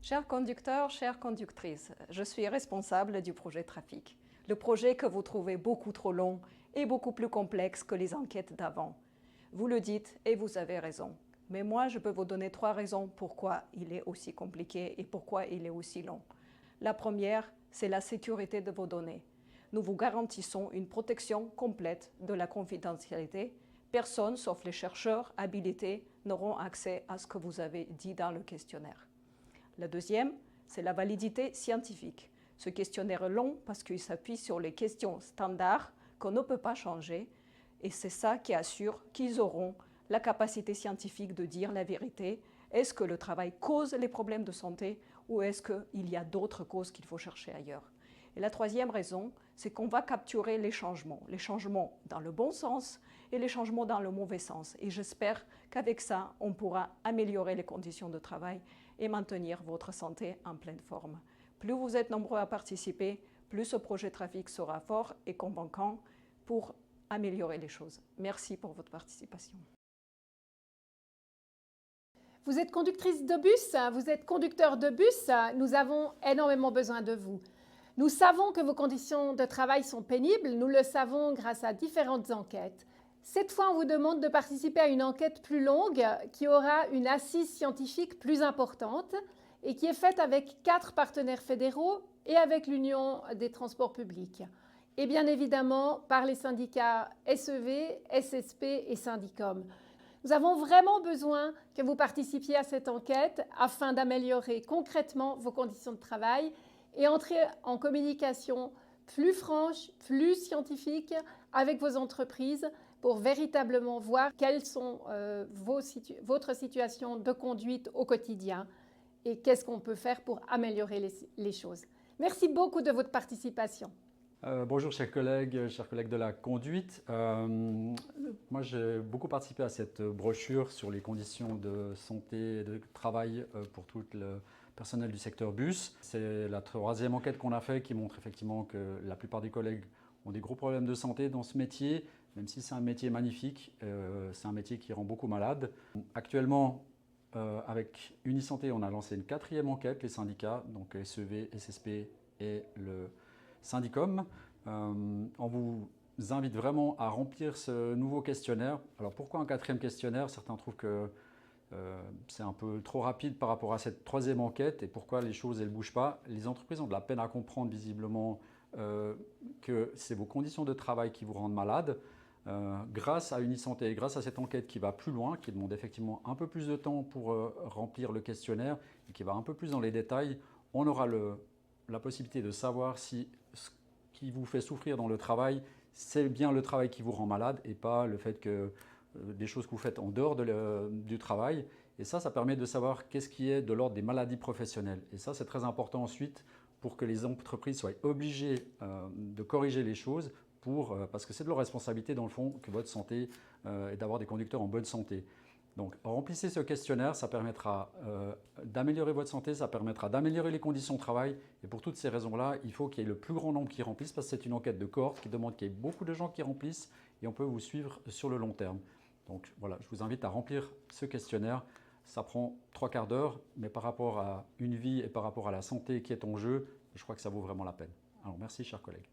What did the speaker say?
Chers conducteurs, chères conductrices, je suis responsable du projet Trafic. Le projet que vous trouvez beaucoup trop long et beaucoup plus complexe que les enquêtes d'avant. Vous le dites et vous avez raison. Mais moi, je peux vous donner 3 raisons pourquoi il est aussi compliqué et pourquoi il est aussi long. La première, c'est la sécurité de vos données. Nous vous garantissons une protection complète de la confidentialité. Personne, sauf les chercheurs habilités, n'auront accès à ce que vous avez dit dans le questionnaire. La deuxième, c'est la validité scientifique. Ce questionnaire est long parce qu'il s'appuie sur les questions standards qu'on ne peut pas changer et c'est ça qui assure qu'ils auront la capacité scientifique de dire la vérité. Est-ce que le travail cause les problèmes de santé ou est-ce qu'il y a d'autres causes qu'il faut chercher ailleurs? Et la troisième raison, c'est qu'on va capturer les changements dans le bon sens et les changements dans le mauvais sens. Et j'espère qu'avec ça, on pourra améliorer les conditions de travail et maintenir votre santé en pleine forme. Plus vous êtes nombreux à participer, plus ce projet Trafic sera fort et convaincant pour améliorer les choses. Merci pour votre participation. Vous êtes conductrice de bus, vous êtes conducteur de bus, nous avons énormément besoin de vous. Nous savons que vos conditions de travail sont pénibles, nous le savons grâce à différentes enquêtes. Cette fois, on vous demande de participer à une enquête plus longue qui aura une assise scientifique plus importante et qui est faite avec 4 partenaires fédéraux et avec l'Union des transports publics. Et bien évidemment par les syndicats SEV, SSP et Syndicom. Nous avons vraiment besoin que vous participiez à cette enquête afin d'améliorer concrètement vos conditions de travail et entrer en communication plus franche, plus scientifique avec vos entreprises pour véritablement voir quelles sont votre situation de conduite au quotidien et qu'est-ce qu'on peut faire pour améliorer les choses. Merci beaucoup de votre participation. Bonjour chers collègues de la conduite. Moi j'ai beaucoup participé à cette brochure sur les conditions de santé et de travail pour tout le personnel du secteur bus. C'est la 3e enquête qu'on a fait qui montre effectivement que la plupart des collègues ont des gros problèmes de santé dans ce métier, même si c'est un métier magnifique, c'est un métier qui rend beaucoup malade. Actuellement, avec Unisanté, on a lancé une 4e enquête, les syndicats, donc SEV, SSP et le Syndicom. On vous invite vraiment à remplir ce nouveau questionnaire. Alors pourquoi un 4e questionnaire? Certains trouvent que c'est un peu trop rapide par rapport à cette 3e enquête et pourquoi les choses ne bougent pas. Les entreprises ont de la peine à comprendre visiblement que c'est vos conditions de travail qui vous rendent malade. Grâce à Unisanté et grâce à cette enquête qui va plus loin, qui demande effectivement un peu plus de temps pour remplir le questionnaire et qui va un peu plus dans les détails, on aura la possibilité de savoir si ce qui vous fait souffrir dans le travail, c'est bien le travail qui vous rend malade et pas le fait que des choses que vous faites en dehors du travail. Et ça permet de savoir qu'est-ce qui est de l'ordre des maladies professionnelles. Et ça, c'est très important ensuite pour que les entreprises soient obligées de corriger les choses parce que c'est de leur responsabilité dans le fond que votre santé et d'avoir des conducteurs en bonne santé. Donc remplissez ce questionnaire, ça permettra d'améliorer votre santé, ça permettra d'améliorer les conditions de travail et pour toutes ces raisons-là, il faut qu'il y ait le plus grand nombre qui remplissent parce que c'est une enquête de cohorte qui demande qu'il y ait beaucoup de gens qui remplissent et on peut vous suivre sur le long terme. Donc voilà, je vous invite à remplir ce questionnaire, ça prend 3/4 d'heure mais par rapport à une vie et par rapport à la santé qui est en jeu, je crois que ça vaut vraiment la peine. Alors merci chers collègues.